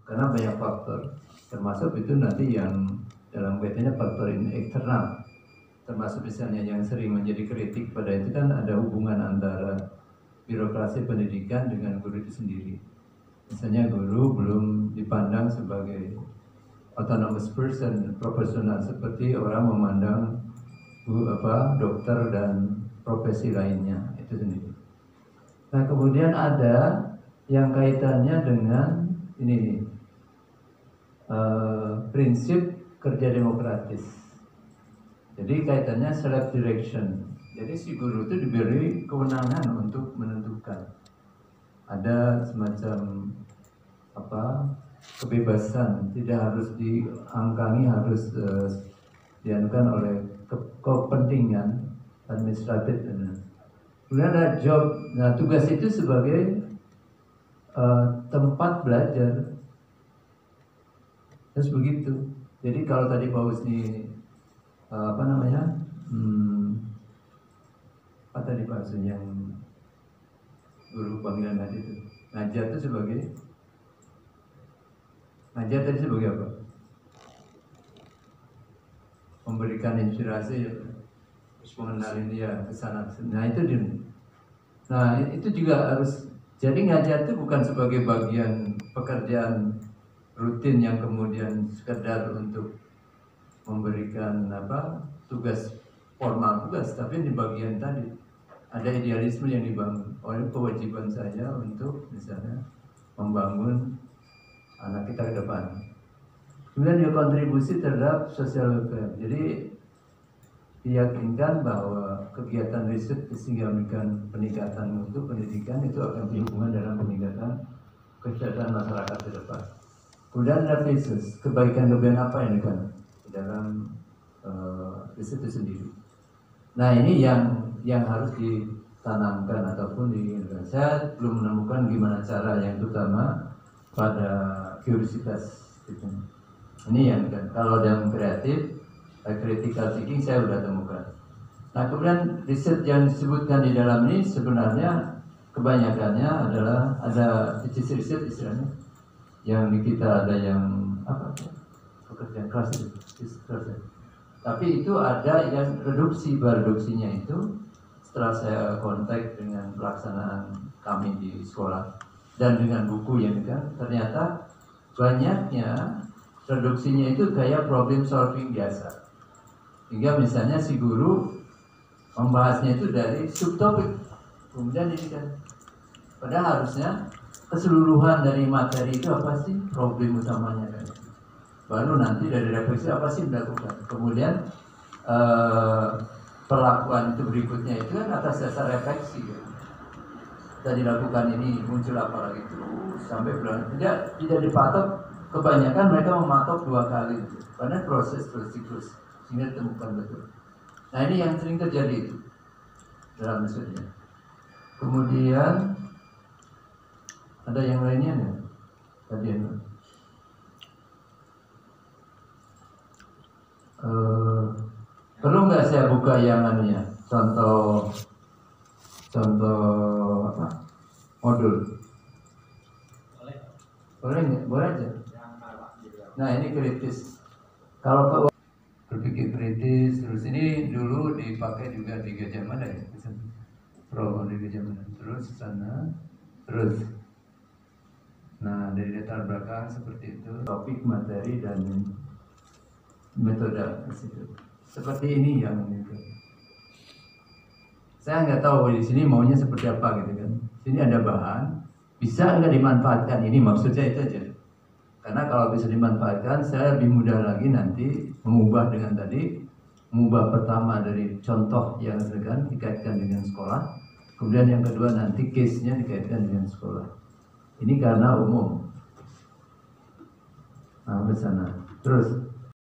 karena banyak faktor, termasuk itu nanti yang dalam kaitannya faktor ini eksternal, termasuk misalnya yang sering menjadi kritik pada itu kan ada hubungan antara birokrasi pendidikan dengan guru itu sendiri. Misalnya guru belum dipandang sebagai autonomous person, profesional seperti orang memandang dokter dan profesi lainnya itu sendiri. Nah kemudian ada yang kaitannya dengan ini prinsip kerja demokratis. Jadi kaitannya self direction. Jadi si guru itu diberi kewenangan untuk menentukan. Ada semacam kebebasan, tidak harus diangkangi, harus dianukan oleh kepentingan administratif. Kemudian ada job, nah tugas itu sebagai tempat belajar. Terus begitu. Jadi kalau tadi Pak Husni apa tadi Pak Husni yang guru panggilan tadi itu, ngajar itu sebagai tadi sebagai apa? Memberikan inspirasi, terus mengenalin dia ke sana. Nah itu juga harus. Jadi ngajar itu bukan sebagai bagian pekerjaan rutin yang kemudian sekedar untuk memberikan tugas formal tugas, tapi di bagian tadi ada idealisme yang dibangun oleh kewajiban saya untuk misalnya membangun anak kita ke depan. Kemudian dia kontribusi terhadap social welfare. Jadi diyakinkan bahwa kegiatan riset sehingga memberikan peningkatan untuk pendidikan itu akan berhubungan dalam peningkatan kesejahteraan masyarakat ke depan. Kemudian ada pieces, kebaikan-kebaikan apa yang dilakukan di dalam riset itu sendiri. Nah ini yang harus ditanamkan ataupun saya belum menemukan gimana cara yang terutama pada kuriositas itu. Ini yang kan kalau dalam kreatif, critical thinking saya sudah temukan. Nah kemudian riset yang disebutkan di dalam ini sebenarnya kebanyakannya adalah ada riset istilahnya yang di kita ada yang pekerjaan keras itu, tapi itu ada yang reduksinya itu setelah saya kontak dengan pelaksanaan kami di sekolah dan dengan buku yang kan ternyata banyaknya reduksinya itu kayak problem solving biasa, hingga misalnya si guru membahasnya itu dari subtopik, kemudian ini kan padahal harusnya keseluruhan dari materi itu apa sih problem utamanya kan, baru nanti dari refleksi apa sih dilakukan, kemudian perlakuan itu berikutnya itu kan atas dasar refleksi kan. Kita dilakukan ini muncul apa lagi terus sampai bulan tidak dipatok, kebanyakan mereka mematok 2 kali gitu. Karena proses terus siklus sehingga ditemukan betul. Nah ini yang sering terjadi itu dalam risetnya. Kemudian ada yang lainnya nggak? Tadi perlu nggak saya buka yang anunya? Contoh apa? Modul. Boleh nggak? Boleh aja. Nah ini kritis. Kalau berpikir kritis, terus ini dulu dipakai juga di Gajah Mada ya, Pro di Gajah Mada. Terus sana, terus. Nah dari latar belakang seperti itu, topik, materi dan metode seperti ini yang itu. Saya nggak tahu di sini maunya seperti apa gitu kan. Sini ada bahan, bisa nggak dimanfaatkan, ini maksudnya itu aja. Karena kalau bisa dimanfaatkan, saya lebih mudah lagi nanti mengubah dengan tadi, mengubah pertama dari contoh yang sedang dikaitkan dengan sekolah, kemudian yang kedua nanti case-nya dikaitkan dengan sekolah. Ini karena umum. Nah, ke sana. Terus